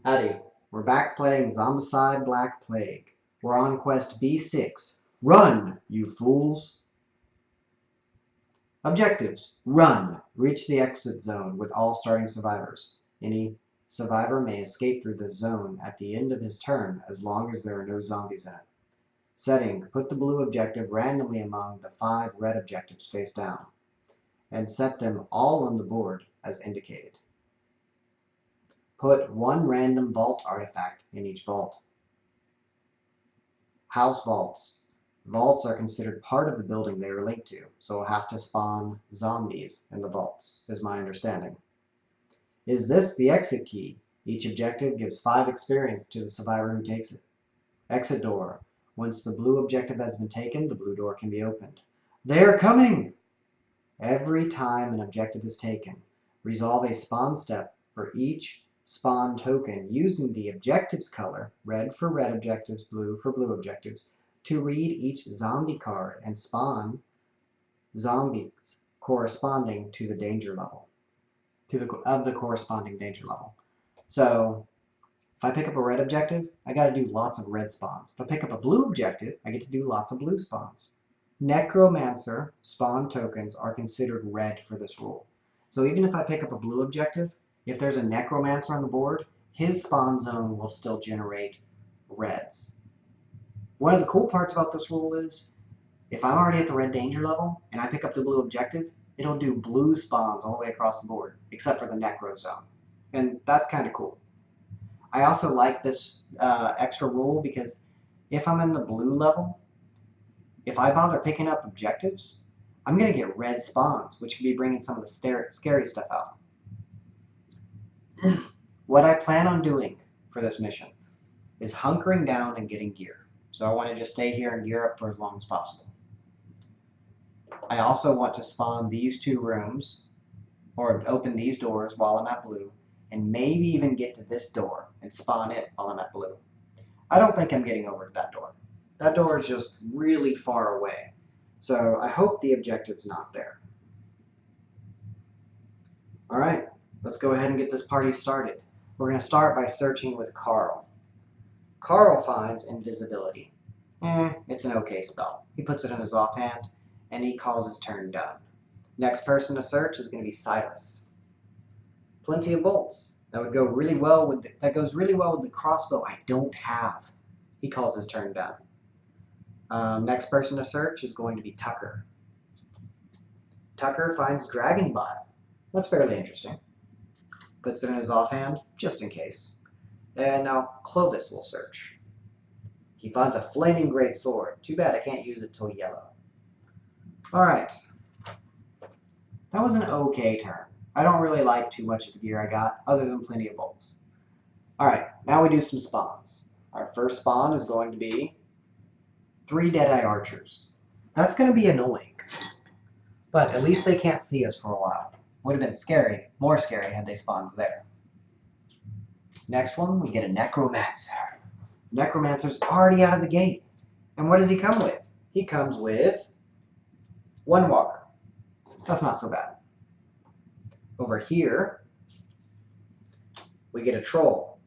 Howdy, we're back playing Zombicide Black Plague. We're on quest B6. Run, you fools! Objectives. Run. Reach the exit zone with all starting survivors. Any survivor may escape through this zone at the end of his turn as long as there are no zombies in it. Setting. Put the blue objective randomly among the 5 red objectives face down, and set them all on the board as indicated. Put 1 random vault artifact in each vault. House vaults. Vaults are considered part of the building they are linked to, so we'll have to spawn zombies in the vaults, is my understanding. Is this the exit key? Each objective gives 5 experience to the survivor who takes it. Exit door. Once the blue objective has been taken, the blue door can be opened. They're coming! Every time an objective is taken, resolve a spawn step for each spawn token using the objective's color, red for red objectives, blue for blue objectives, to read each zombie card and spawn zombies corresponding to the danger level, of the corresponding danger level. So if I pick up a red objective, I got to do lots of red spawns. If I pick up a blue objective, I get to do lots of blue spawns. Necromancer spawn tokens are considered red for this rule. So even if I pick up a blue objective, if there's a Necromancer on the board, his spawn zone will still generate reds. One of the cool parts about this rule is, if I'm already at the red danger level and I pick up the blue objective, it'll do blue spawns all the way across the board, except for the Necro zone. And that's kind of cool. I also like this extra rule because if I'm in the blue level, if I bother picking up objectives, I'm going to get red spawns, which can be bringing some of the scary stuff out. What I plan on doing for this mission is hunkering down and getting gear. So I want to just stay here and gear up for as long as possible. I also want to spawn these 2 rooms, or open these doors while I'm at blue, and maybe even get to this door and spawn it while I'm at blue. I don't think I'm getting over to that door. That door is just really far away. So I hope the objective's not there. Alright, let's go ahead and get this party started. We're going to start by searching with Carl. Carl finds invisibility. It's an okay spell. He puts it in his offhand, and he calls his turn done. Next person to search is going to be Silas. Plenty of bolts. That goes really well with the crossbow I don't have. He calls his turn done. Next person to search is going to be Tucker. Tucker finds Dragon Bile. That's fairly interesting. Puts it in his offhand, just in case. And now Clovis will search. He finds a flaming great sword. Too bad I can't use it till yellow. Alright. That was an okay turn. I don't really like too much of the gear I got, other than plenty of bolts. Alright, now we do some spawns. Our first spawn is going to be 3 Deadeye Archers. That's going to be annoying. But at least they can't see us for a while. Would have been scary, more scary, had they spawned there. Next one, we get a Necromancer. Necromancer's already out of the gate. And what does he come with? He comes with 1 Walker. That's not so bad. Over here, we get a Troll.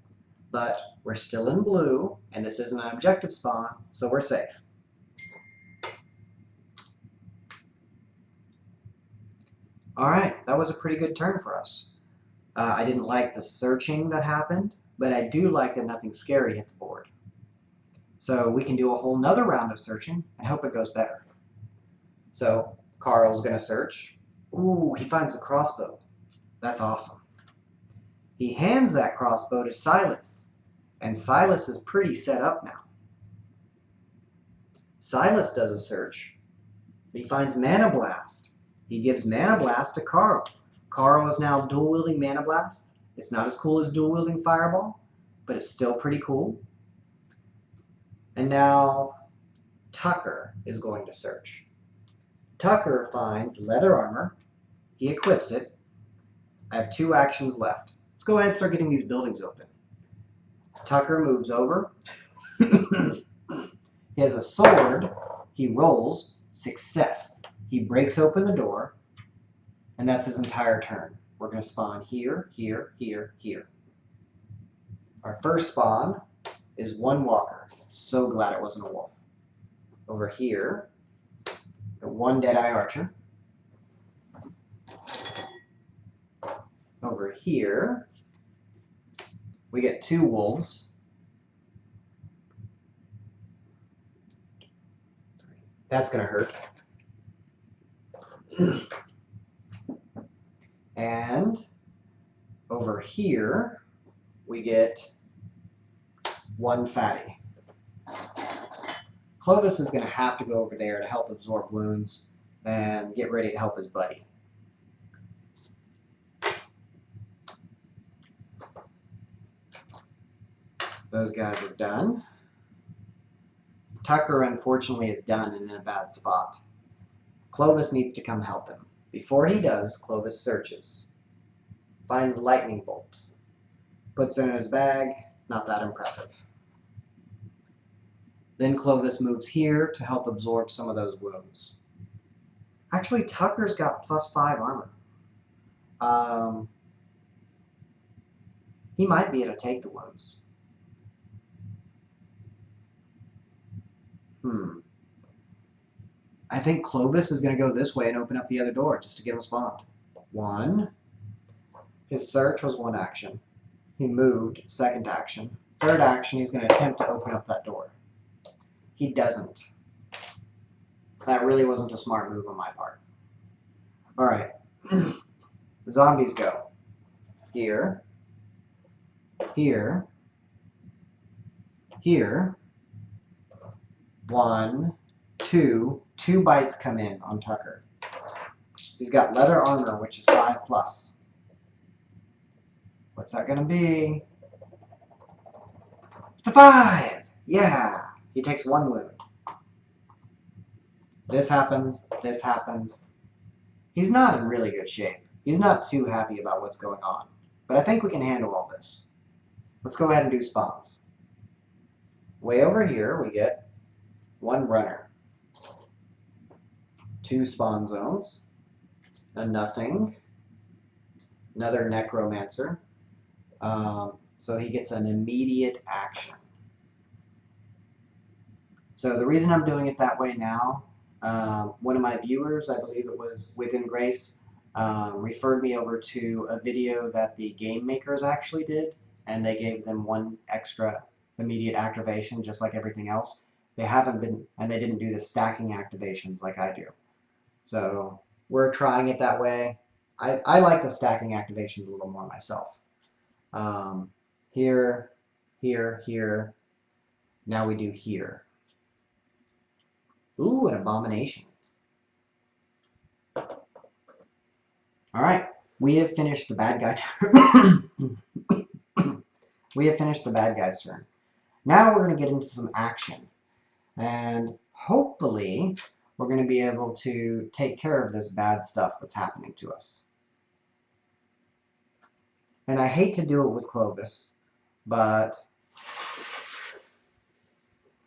But we're still in blue, and this isn't an objective spawn, so we're safe. Alright, that was a pretty good turn for us. I didn't like the searching that happened, but I do like that nothing scary hit the board. So we can do a whole nother round of searching and hope it goes better. So Carl's going to search. Ooh, he finds the crossbow. That's awesome. He hands that crossbow to Silas, and Silas is pretty set up now. Silas does a search. He finds Mana Blast. He gives Mana Blast to Carl. Carl is now dual-wielding Mana Blast. It's not as cool as dual-wielding Fireball, but it's still pretty cool. And now Tucker is going to search. Tucker finds Leather Armor. He equips it. I have 2 actions left. Let's go ahead and start getting these buildings open. Tucker moves over. He has a sword. He rolls. Success. He breaks open the door. And that's his entire turn. We're going to spawn here, here, here, here. Our first spawn is one walker. So glad it wasn't a wolf. Over here, the one Deadeye Archer. Over here, we get two wolves. That's gonna hurt. And over here, we get one fatty. Clovis is going to have to go over there to help absorb wounds and get ready to help his buddy. Those guys are done. Tucker, unfortunately, is done and in a bad spot. Clovis needs to come help him. Before he does, Clovis searches. Finds lightning bolt. Puts it in his bag. It's not that impressive. Then Clovis moves here to help absorb some of those wounds. Actually, Tucker's got +5 armor. He might be able to take the wounds. I think Clovis is going to go this way and open up the other door just to get him spawned. 1. His search was 1 action. He moved, 2nd action. 3rd action, he's going to attempt to open up that door. He doesn't. That really wasn't a smart move on my part. Alright. The zombies go. Here. Here. Here. 1, 2. 2 bites come in on Tucker. He's got leather armor, which is 5+. What's that gonna be? It's a 5! Yeah! He takes 1 wound. This happens, this happens. He's not in really good shape. He's not too happy about what's going on. But I think we can handle all this. Let's go ahead and do spawns. Way over here, we get 1 runner. 2 spawn zones. A nothing. Another necromancer. So he gets an immediate action. So the reason I'm doing it that way now, one of my viewers, I believe it was Within Grace, referred me over to a video that the game makers actually did, and they gave them 1 extra immediate activation, just like everything else. They haven't been, and they didn't do the stacking activations like I do. So we're trying it that way. I like the stacking activations a little more myself. Here, here, here. Now we do here. Ooh, an abomination. All right, we have finished the bad guy turn. We have finished the bad guy's turn. Now we're going to get into some action. And hopefully, we're going to be able to take care of this bad stuff that's happening to us. And I hate to do it with Clovis, but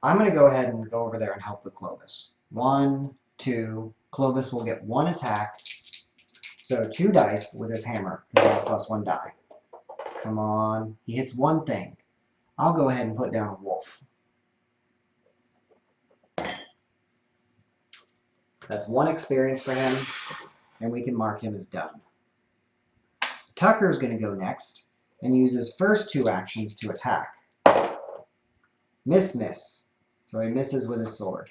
I'm going to go ahead and go over there and help with Clovis. 1, 2, Clovis will get 1 attack. So 2 dice with his hammer, because he has +1 die. Come on. He hits 1 thing. I'll go ahead and put down a wolf. That's 1 experience for him, and we can mark him as done. Tucker is going to go next and use his first 2 actions to attack. Miss, miss. So he misses with his sword.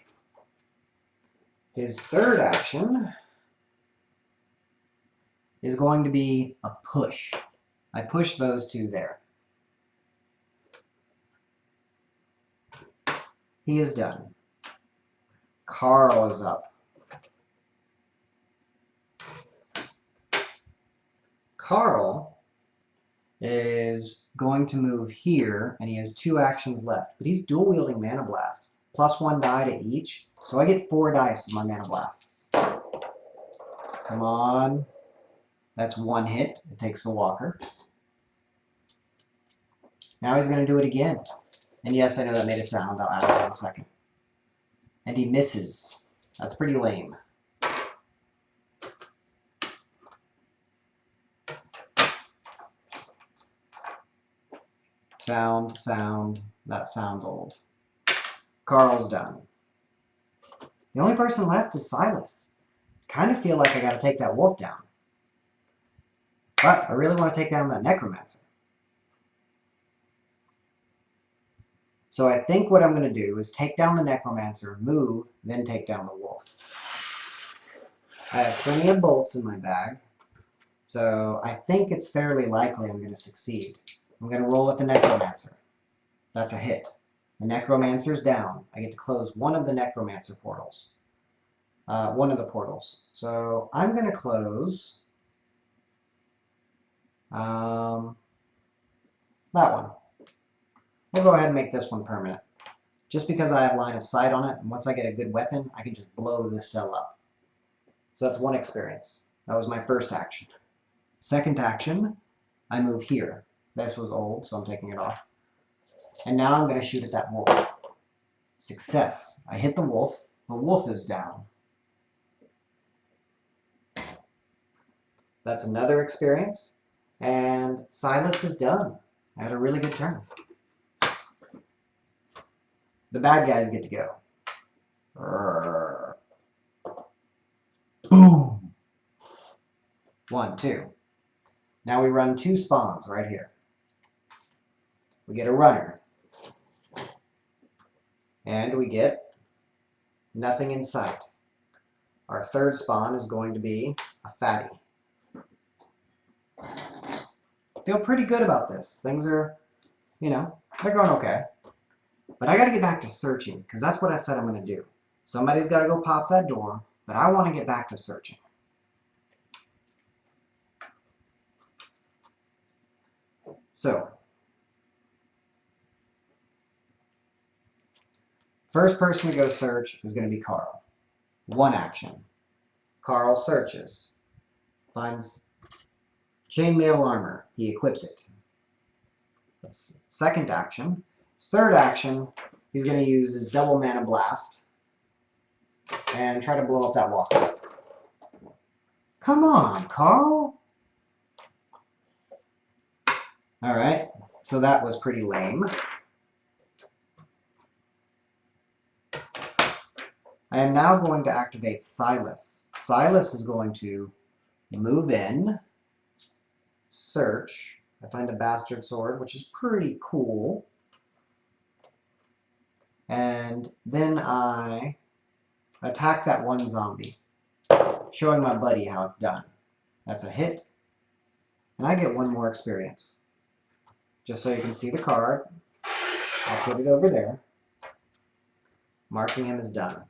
His 3rd action is going to be a push. I push those 2 there. He is done. Carl is up. Carl is going to move here, and he has 2 actions left, but he's dual wielding Mana Blast. +1 die to each, so I get 4 dice of my Mana Blasts. Come on. That's 1 hit. It takes the walker. Now he's going to do it again. And yes, I know that made a sound. I'll add it in a second. And he misses. That's pretty lame. Sound. That sounds old. Carl's done. The only person left is Silas. Kind of feel like I gotta take that wolf down. But I really want to take down that necromancer. So I think what I'm going to do is take down the necromancer, move, then take down the wolf. I have plenty of bolts in my bag, so I think it's fairly likely I'm going to succeed. I'm going to roll with the necromancer. That's a hit. The necromancer's down. I get to close one of the necromancer portals. One of the portals. So I'm going to close that one. We'll go ahead and make this one permanent. Just because I have line of sight on it, and once I get a good weapon, I can just blow this cell up. So that's one experience. That was my first action. Second action, I move here. This was old, so I'm taking it off. And now I'm going to shoot at that wolf. Success. I hit the wolf. The wolf is down. That's another experience. And Silas is done. I had a really good turn. The bad guys get to go. Boom! 1, 2. Now we run 2 spawns right here. We get a runner. And we get nothing in sight. Our third spawn is going to be a fatty. Feel pretty good about this. Things are, they're going okay. But I got to get back to searching, because that's what I said I'm going to do. Somebody's got to go pop that door, but I want to get back to searching. So, first person to go search is going to be Carl. One action. Carl searches. Finds chainmail armor. He equips it. That's second action. His third action, he's going to use his double mana blast and try to blow up that wall. Come on, Carl! Alright, so that was pretty lame. I am now going to activate Silas. Silas is going to move in, search. I find a bastard sword, which is pretty cool. And then I attack that one zombie, showing my buddy how it's done. That's a hit. And I get one more experience. Just so you can see the card, I'll put it over there, marking him as done.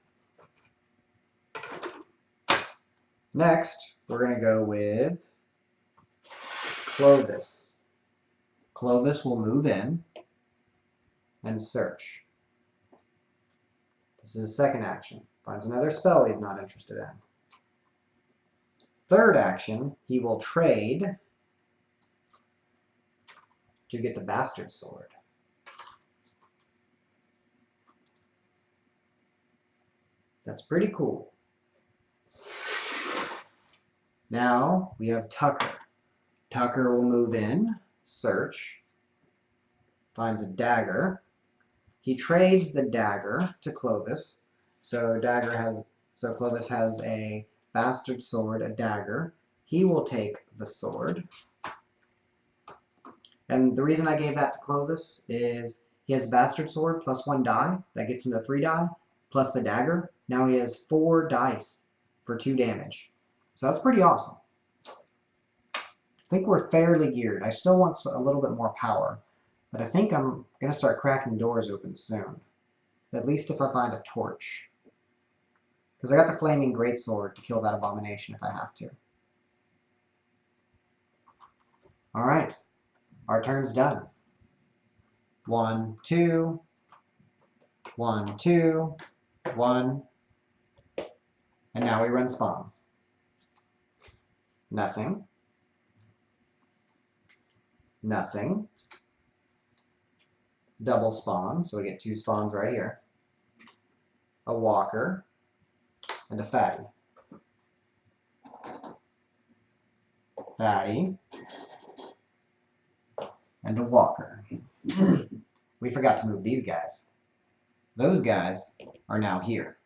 Next, we're going to go with Clovis. Clovis will move in and search. This is his second action. Finds another spell he's not interested in. Third action, he will trade to get the bastard sword. That's pretty cool. Now we have Tucker. Tucker will move in, search, finds a dagger. He trades the dagger to Clovis. So Clovis has a bastard sword, a dagger. He will take the sword. And the reason I gave that to Clovis is he has a bastard sword plus 1 die. That gets him to 3 die, plus the dagger. Now he has 4 dice for 2 damage. So that's pretty awesome. I think we're fairly geared. I still want a little bit more power, but I think I'm going to start cracking doors open soon. At least if I find a torch. Because I got the flaming greatsword to kill that abomination if I have to. Alright. Our turn's done. 1, 2. 1, 2. 1. And now we run spawns. Nothing. Nothing. Double spawn, so we get 2 spawns right here. A walker. And a fatty. Fatty. and a walker. We forgot to move these guys. Those guys are now here.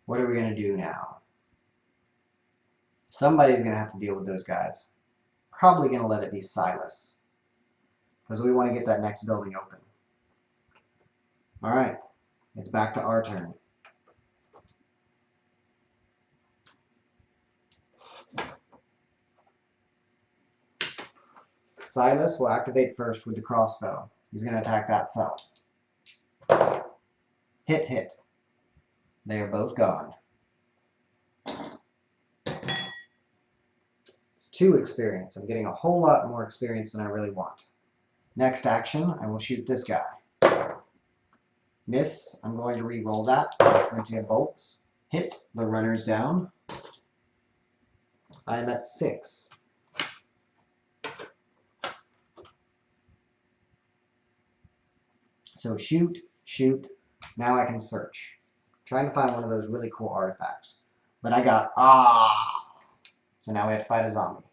What are we going to do now? Somebody's going to have to deal with those guys. Probably going to let it be Silas, because we want to get that next building open. Alright, it's back to our turn. Silas will activate first with the crossbow. He's going to attack that cell. Hit, hit. They are both gone. It's 2 experience. I'm getting a whole lot more experience than I really want. Next action, I will shoot this guy. Miss, I'm going to re-roll that. 20 bolts. Hit, the runner's down. I am at 6. So shoot, shoot. Now I can search. I'm trying to find one of those really cool artifacts. But I got, So now we have to fight a zombie.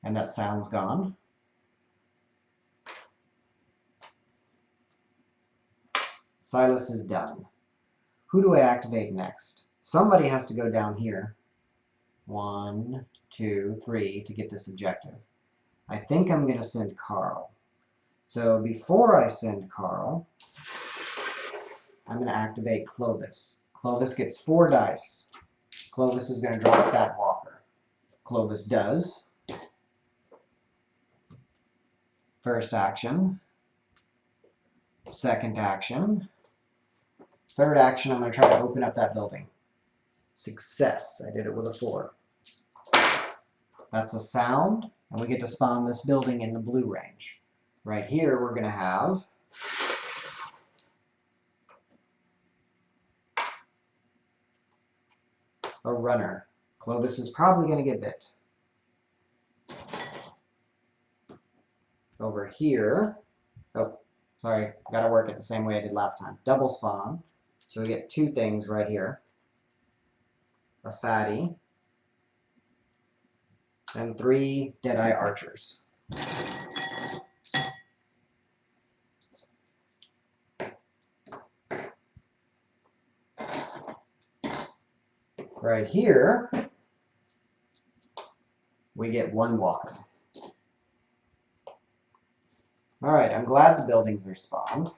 And that sound's gone. Silas is done. Who do I activate next? Somebody has to go down here. 1, 2, 3 to get this objective. I think I'm going to send Carl. So before I send Carl, I'm going to activate Clovis. Clovis gets 4 dice. Clovis is going to drop that walker. Clovis does. First action. Second action. Third action, I'm going to try to open up that building. Success. I did it with a 4. That's a sound, and we get to spawn this building in the blue range. Right here, we're going to have a runner. Clovis is probably going to get bit. Over here, oh, sorry, got to work it the same way I did last time. Double spawn. So we get 2 things right here. A fatty. And 3 Deadeye archers. Right here, we get 1 walker. Alright, I'm glad the buildings are spawned.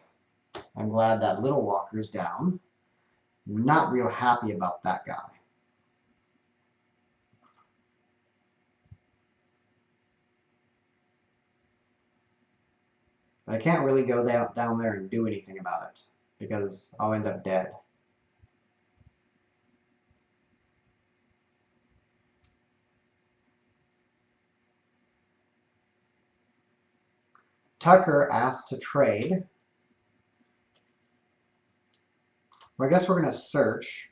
I'm glad that little walker's down. I'm not real happy about that guy. I can't really go down there and do anything about it, because I'll end up dead. Tucker asked to trade. Well, I guess we're going to search.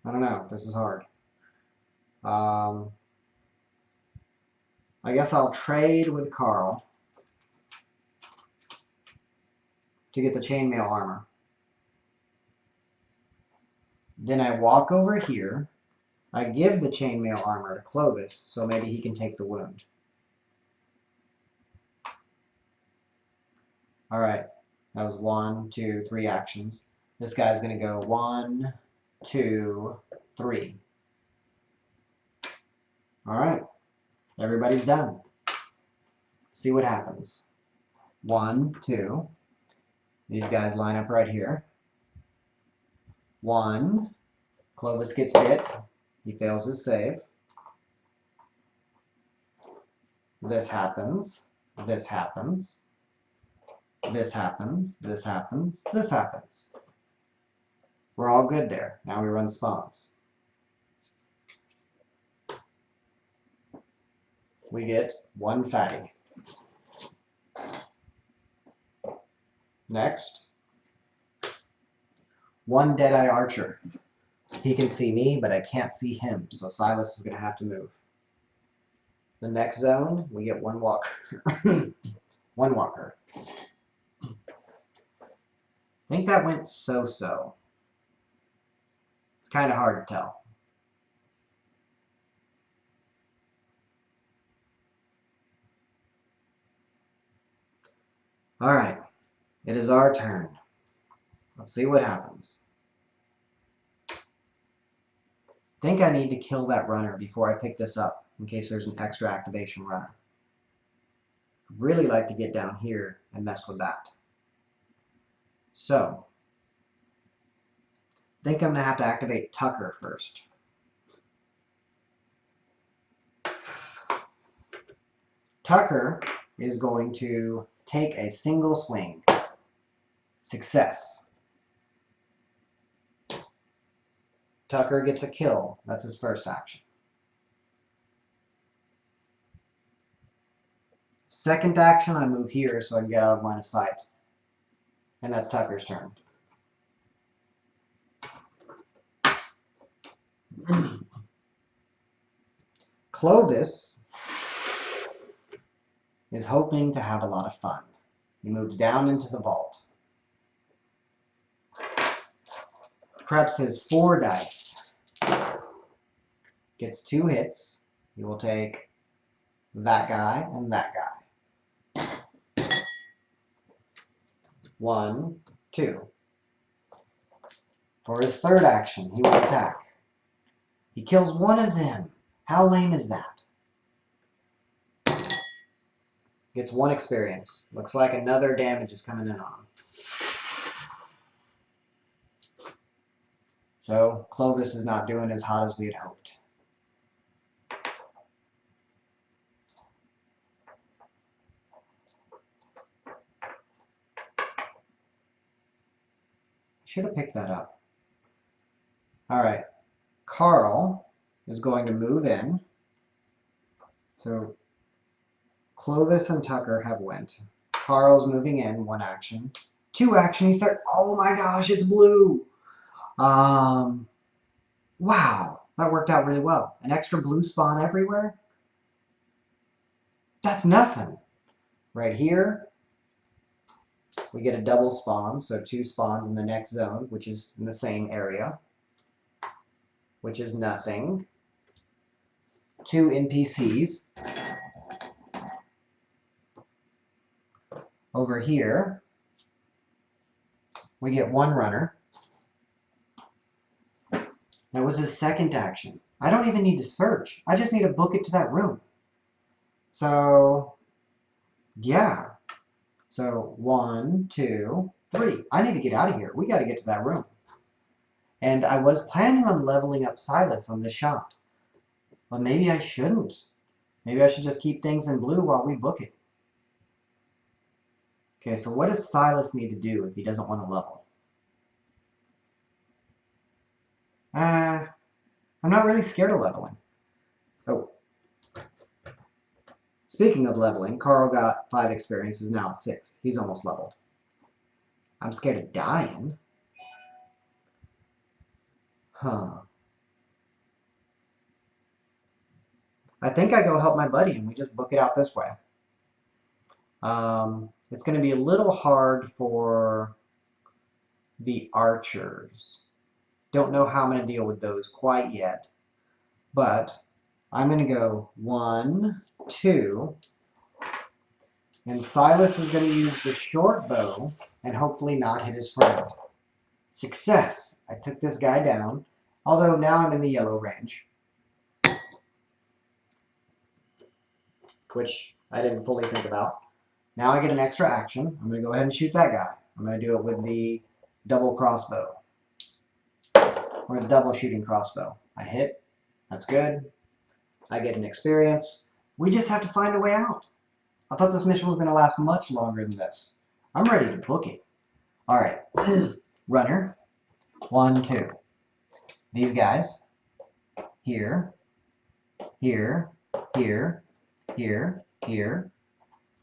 I don't know. This is hard. I guess I'll trade with Carl to get the chainmail armor. Then I walk over here. I give the chainmail armor to Clovis, so maybe he can take the wound. Alright, that was 1, 2, 3 actions. This guy's going to go 1, 2, 3. Alright, everybody's done. See what happens. 1, 2. These guys line up right here. 1. Clovis gets bit. He fails his save. This happens. This happens. This happens. This happens. This happens. We're all good there. Now we run spawns. We get 1 fatty. Next. 1 Deadeye archer. He can see me, but I can't see him, so Silas is going to have to move. The next zone, we get one walker. One walker. I think that went so-so. It's kind of hard to tell. All right, it is our turn. Let's see what happens. I think I need to kill that runner before I pick this up in case there's an extra activation runner. I'd really like to get down here and mess with that. So, I think I'm going to have to activate Tucker first. Tucker is going to take a single swing. Success. Tucker gets a kill. That's his first action. Second action, I move here so I can get out of line of sight. And that's Tucker's turn. Clovis is hoping to have a lot of fun. He moves down into the vault. Preps his 4 dice. Gets 2 hits. He will take that guy and that guy. 1, 2. For his third action, he will attack. He kills one of them. How lame is that? Gets 1 experience. Looks like another damage is coming in on him. So Clovis is not doing as hot as we had hoped. Should have picked that up. All right. Carl is going to move in. So Clovis and Tucker have went. Carl's moving in, 1 action. 2 action, he starts, oh my gosh, it's blue. Wow, that worked out really well. An extra blue spawn everywhere? That's nothing. Right here, we get a double spawn, so 2 spawns in the next zone, which is in the same area, which is nothing. 2 NPCs. Over here, we get 1 runner. That was his second action. I don't even need to search. I just need to book it to that room. So, yeah. So, 1, 2, 3. I need to get out of here. We got to get to that room. And I was planning on leveling up Silas on this shot. But maybe I shouldn't. Maybe I should just keep things in blue while we book it. Okay, so what does Silas need to do if he doesn't want to level? I'm not really scared of leveling. Oh. Speaking of leveling, Carl got 5 experiences, now at 6. He's almost leveled. I'm scared of dying. Huh. I think I go help my buddy and we just book it out this way. It's going to be a little hard for the archers. Don't know how I'm going to deal with those quite yet. But I'm going to go 1, 2. And Silas is going to use the short bow and hopefully not hit his friend. Success! I took this guy down. Although now I'm in the yellow range. Which I didn't fully think about. Now I get an extra action. I'm going to go ahead and shoot that guy. I'm going to do it with the double crossbow. Or the double shooting crossbow. I hit. That's good. I get an experience. We just have to find a way out. I thought this mission was going to last much longer than this. I'm ready to book it. Alright. Runner. 1, 2. These guys. Here. Here. Here. Here. Here.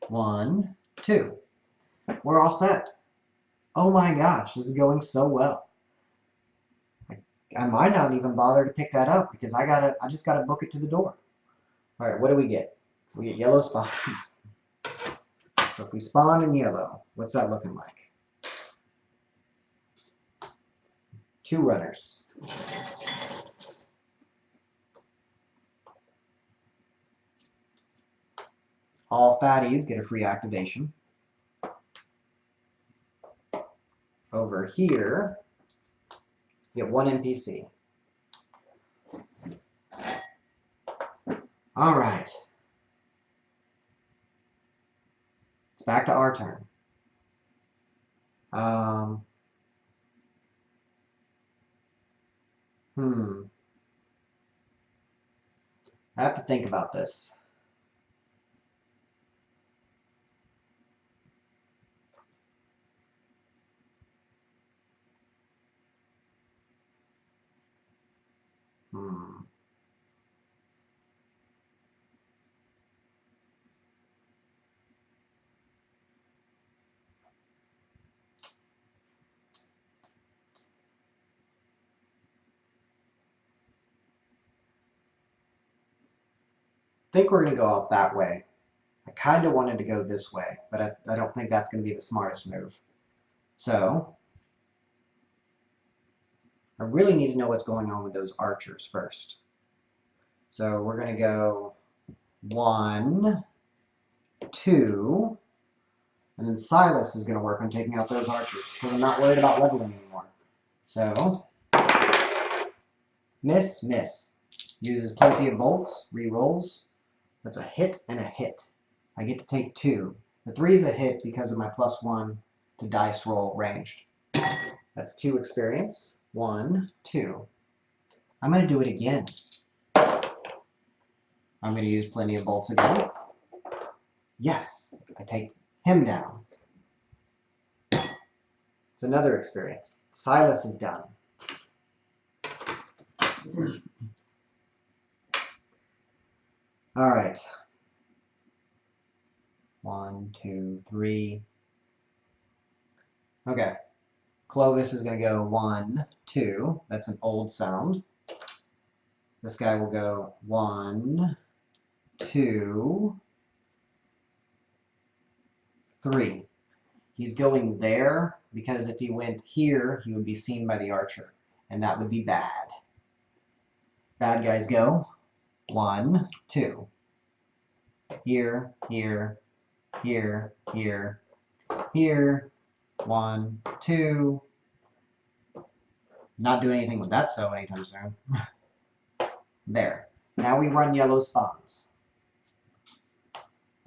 1, 2. We're all set. Oh my gosh, this is going so well. I might not even bother to pick that up because I just gotta book it to the door. All right, what do we get? we get yellow spawns. So if we spawn in yellow, what's that looking like? 2 runners. All fatties get a free activation. Over here, you get 1 NPC. All right. It's back to our turn. I have to think about this. I think we're going to go out that way. I kind of wanted to go this way, but I don't think that's going to be the smartest move. So, I really need to know what's going on with those archers first. So we're going to go 1, 2, and then Silas is going to work on taking out those archers, because I'm not worried about leveling anymore. So, miss, miss. Uses plenty of bolts, re-rolls. That's a hit and a hit. I get to take 2. The 3 is a hit because of my +1 to dice roll ranged. That's 2 experience. 1, 2. I'm going to do it again. I'm going to use plenty of bolts again. Yes, I take him down. It's another experience. Silas is done. All right. 1, 2, 3. Okay. Clovis is going to go 1, 2. That's an old sound. This guy will go 1, 2, 3. He's going there because if he went here, he would be seen by the archer, and that would be bad. Bad guys go 1, 2. Here, here, here, here, here. 1, 2. Not doing anything with that so anytime soon. There. Now we run yellow spawns.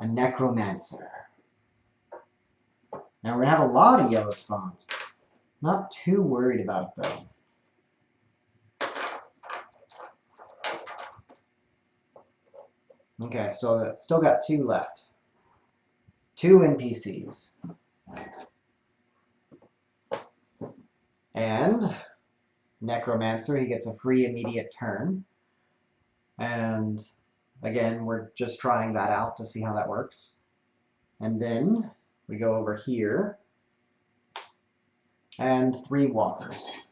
A necromancer. Now we're going to have a lot of yellow spawns. Not too worried about it though. Okay, so still got 2 left. 2 NPCs. And Necromancer, he gets a free immediate turn. And again, we're just trying that out to see how that works. And then we go over here and 3 walkers.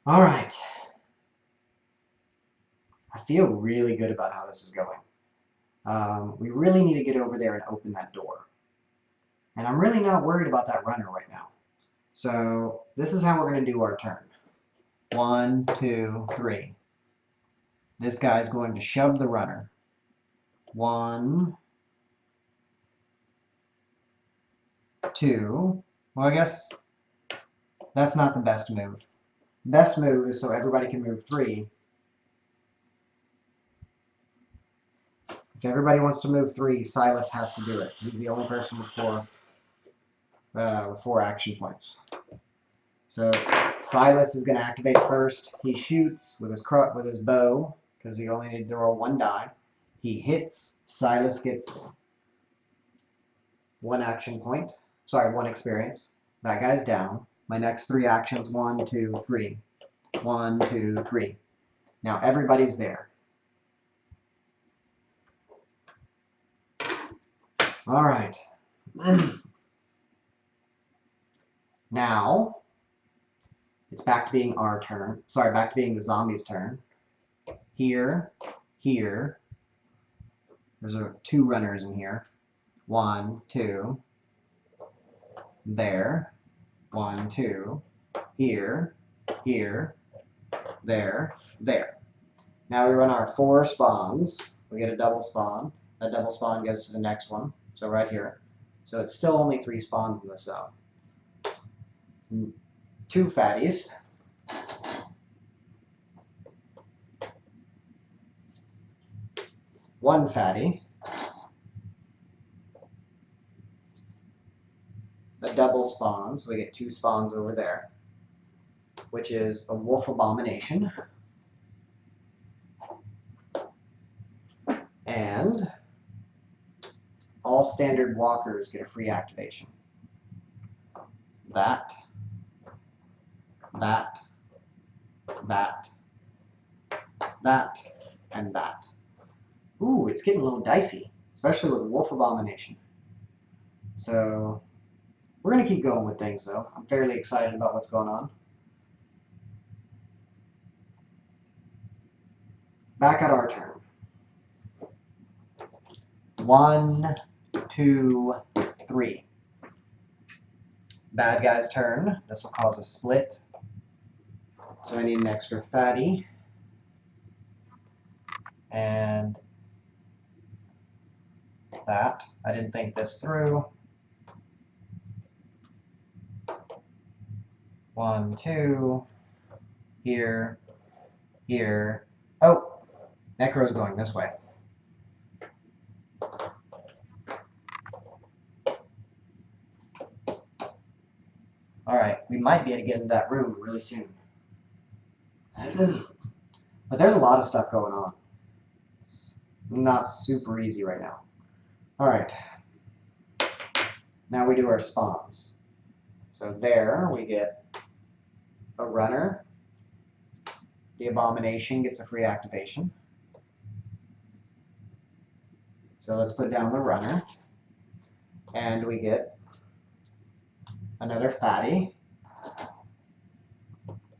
All right. I feel really good about how this is going. We really need to get over there and open that door. And I'm really not worried about that runner right now. So this is how we're going to do our turn. 1, 2, 3. This guy's going to shove the runner. 1, 2. Well, I guess that's not the best move. Best move is so everybody can move 3. If everybody wants to move 3, Silas has to do it. He's the only person with 4 action points. So Silas is going to activate first. He shoots with his bow because he only needs to roll 1 die. He hits. Silas gets 1 action point. Sorry, 1 experience. That guy's down. My next 3 actions: 1, 2, 3. 1, 2, 3. Now everybody's there. All right. Now It's back to being our turn. Sorry, back to being the zombie's turn. Here, here. There's 2 runners in here. 1, 2. There. 1, 2. Here, here, there, there. Now we run our 4 spawns. We get a double spawn. That double spawn goes to the next one. So right here. So it's still only 3 spawns in the cell. 2 fatties. One fatty. A double spawn, so we get 2 spawns over there, which is a wolf abomination. And all standard walkers get a free activation. That, that, that, that, and that. Ooh, it's getting a little dicey, especially with wolf abomination. So we're going to keep going with things, though. I'm fairly excited about what's going on. Back at our turn. 1, 2, 3. Bad guy's turn. This will cause a split. So I need an extra fatty. And that. I didn't think this through. 1, 2. Here. Here. Oh! Necro's going this way. Alright, we might be able to get into that room really soon. But there's a lot of stuff going on. It's not super easy right now. Alright. Now we do our spawns. So there we get a runner. The abomination gets a free activation. So let's put down the runner. And we get another fatty.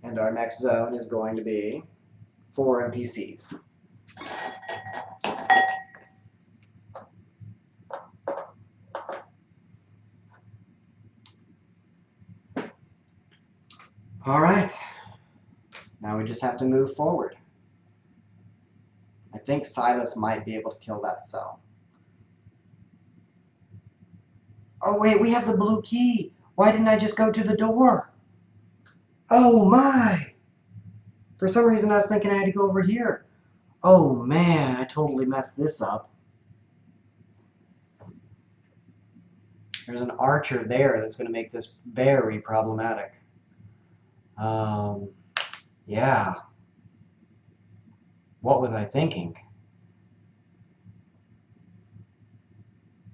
And our next zone is going to be 4 NPCs. Alright. Now we just have to move forward. I think Silas might be able to kill that cell. Oh wait, we have the blue key. Why didn't I just go to the door? Oh my! For some reason I was thinking I had to go over here. Oh man, I totally messed this up. There's an archer there that's going to make this very problematic. Yeah. What was I thinking?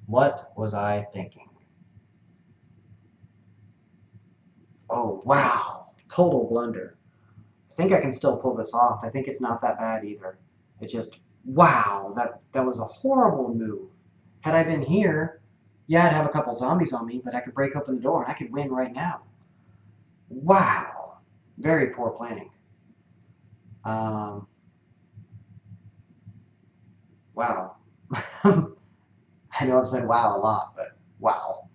What was I thinking? Oh, wow. Total blunder. I think I can still pull this off. I think it's not that bad either. It just, wow, that was a horrible move. Had I been here, yeah, I'd have a couple zombies on me, but I could break open the door and I could win right now. Wow. Very poor planning. Wow. I know I've said wow a lot, but wow.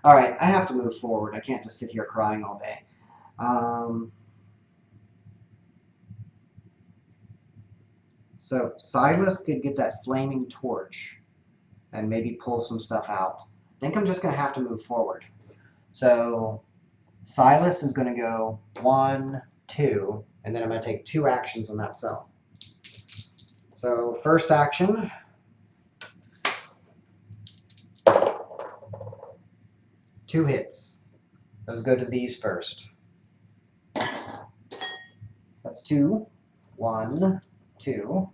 All right, I have to move forward. I can't just sit here crying all day. So Silas could get that flaming torch and maybe pull some stuff out. I think I'm just going to have to move forward. So Silas is going to go 1, 2, and then I'm going to take 2 actions on that cell. So first action. Two hits. Those go to these first. That's 2. 1, 2.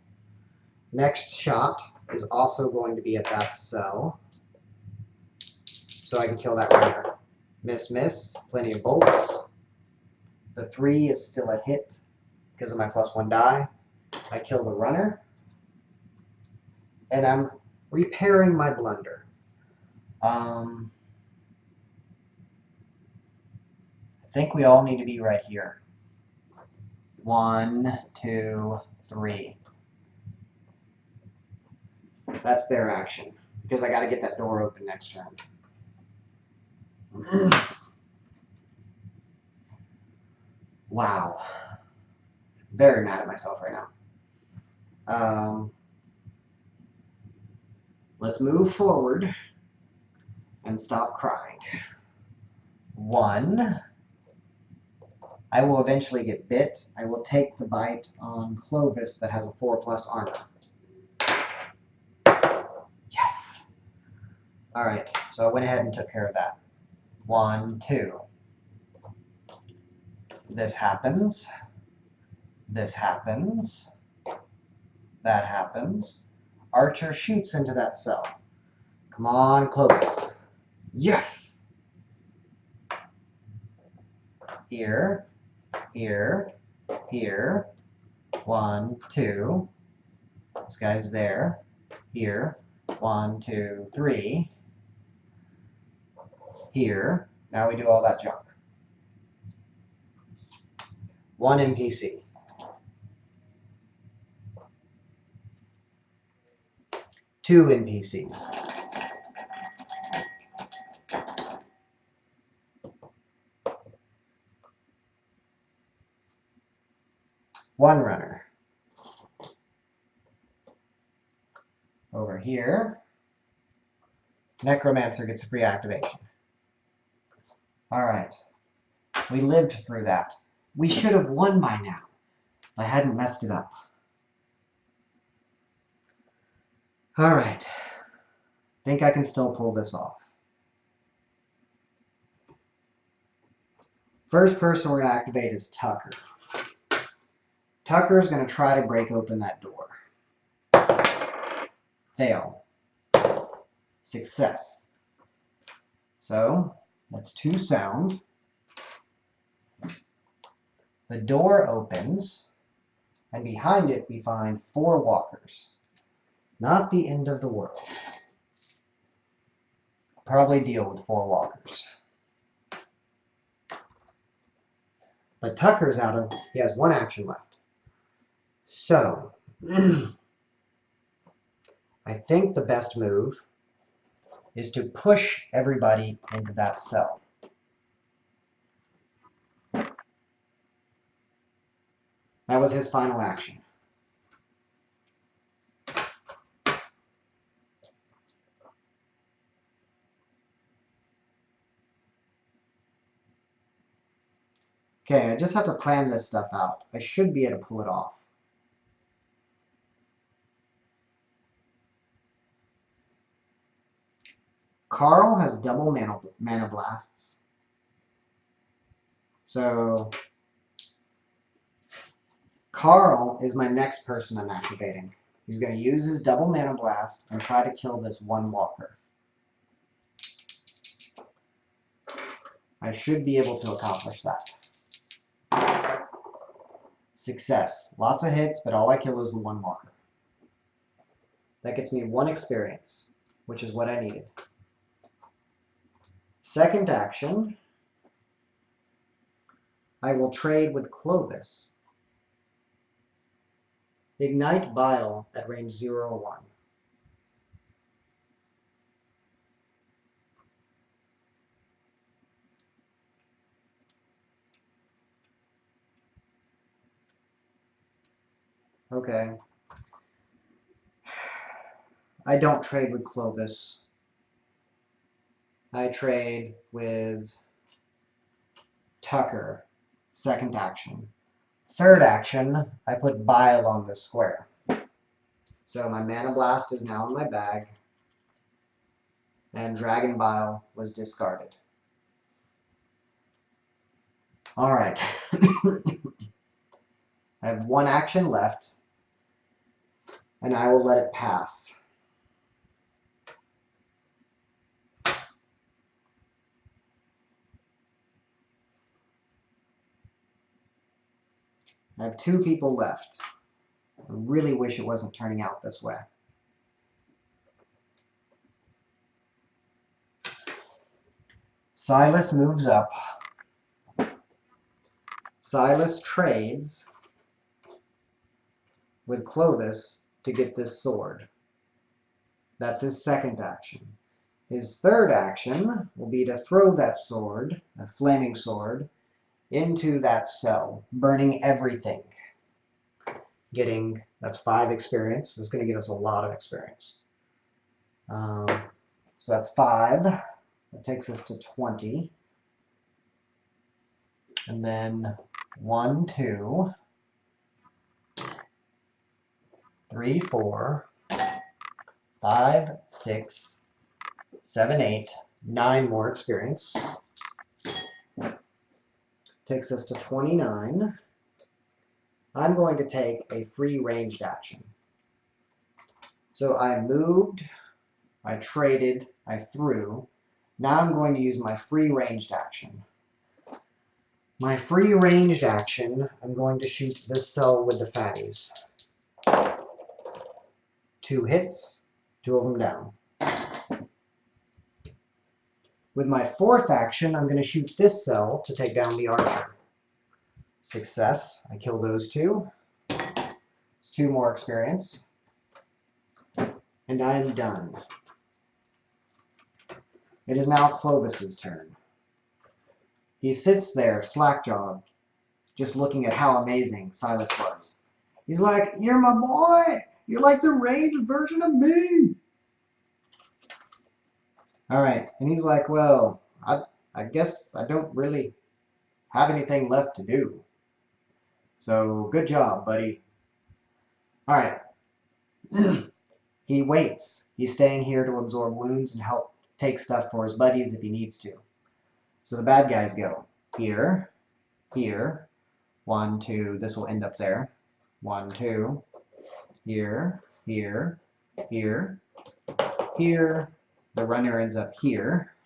Next shot is also going to be at that cell. So I can kill that runner. Miss, miss. Plenty of bolts. The 3 is still a hit because of my +1 die. I kill the runner. And I'm repairing my blunder. I think we all need to be right here. 1, 2, 3. That's their action, because I got to get that door open next turn. Wow. Very mad at myself right now. Let's move forward and stop crying. 1. I will eventually get bit. I will take the bite on Clovis that has a 4+ armor. Yes! Alright, so I went ahead and took care of that. 1, 2. This happens. This happens. That happens. Archer shoots into that cell. Come on, Clovis. Yes! Here, here, here. 1, 2. This guy's there. Here. 1, 2, 3. Here. Now we do all that junk. 1 NPC. 2 NPCs. 1 runner. Over here, Necromancer gets a free activation. Alright, we lived through that. We should have won by now if I hadn't messed it up. Alright, think I can still pull this off. First person we're going to activate is Tucker. Tucker's going to try to break open that door. Fail. Success. So, that's 2 sound. The door opens, and behind it we find 4 walkers. Not the end of the world. Probably deal with 4 walkers. But Tucker's out of, he has 1 action left. So, I think the best move is to push everybody into that cell. That was his final action. Okay, I just have to plan this stuff out. I should be able to pull it off. Carl has double mana blasts. So Carl is my next person I'm activating. He's going to use his double mana blast and try to kill this 1 walker. I should be able to accomplish that. Success. Lots of hits, but all I kill is the 1 walker. That gets me 1 experience, which is what I needed. Second action, I will trade with Clovis. Ignite Bile at range 0/1. Okay. I don't trade with Clovis. I trade with Tucker. Second action. Third action, I put Bile on this square. So my Mana Blast is now in my bag, and Dragon Bile was discarded. Alright. I have 1 action left, and I will let it pass. I have 2 people left. I really wish it wasn't turning out this way. Silas moves up. Silas trades with Clovis to get this sword. That's his second action. His third action will be to throw that sword, a flaming sword, into that cell, burning everything. That's 5 experience. This is going to give us a lot of experience. So that's 5. That takes us to 20. And then 1, 2, 3, 4, 5, 6, 7, 8, 9 more experience. Takes us to 29. I'm going to take a free ranged action. So I moved, I traded, I threw. Now I'm going to use my free ranged action. My free ranged action, I'm going to shoot this cell with the fatties. 2 hits, 2 of them down. With my fourth action, I'm going to shoot this cell to take down the archer. Success, I kill those 2. It's 2 more experience. And I'm done. It is now Clovis's turn. He sits there, slack-jawed, just looking at how amazing Silas was. He's like, "You're my boy! You're like the ranged version of me!" Alright, and he's like, "Well, I guess I don't really have anything left to do. So, good job, buddy." Alright. He waits. He's staying here to absorb wounds and help take stuff for his buddies if he needs to. So the bad guys go here, here, 1, 2, this will end up there. 1, 2, here, here, here, here. The runner ends up here.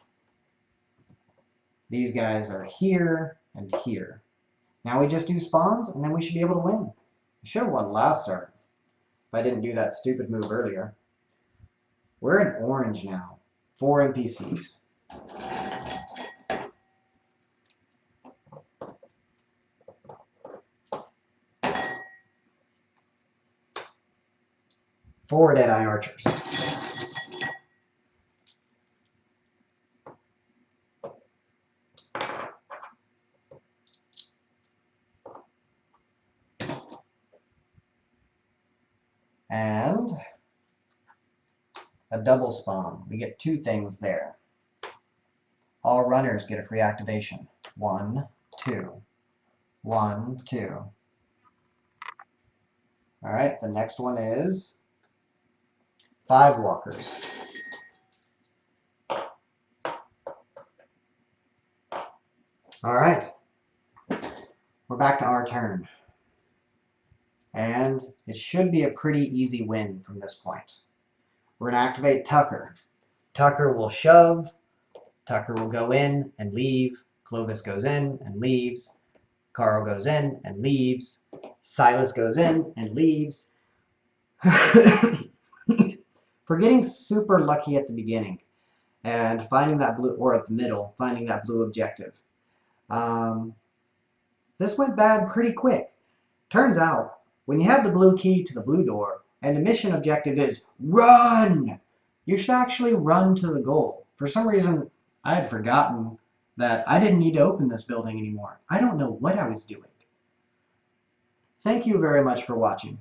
These guys are here and here. Now we just do spawns and then we should be able to win. I should have won last turn if I didn't do that stupid move earlier. We're in orange now. 4 NPCs. Four Deadeye archers. And a double spawn. We get 2 things there. All runners get a free activation. 1, 2. 1, 2. Alright, the next one is 5 walkers. Alright. We're back to our turn. And it should be a pretty easy win from this point. We're going to activate Tucker. Tucker will shove. Tucker will go in and leave. Clovis goes in and leaves. Carl goes in and leaves. Silas goes in and leaves. For getting super lucky at the beginning and finding that blue, or at the middle, finding that blue objective. This went bad pretty quick. Turns out, when you have the blue key to the blue door, and the mission objective is run, you should actually run to the goal. For some reason, I had forgotten that I didn't need to open this building anymore. I don't know what I was doing. Thank you very much for watching.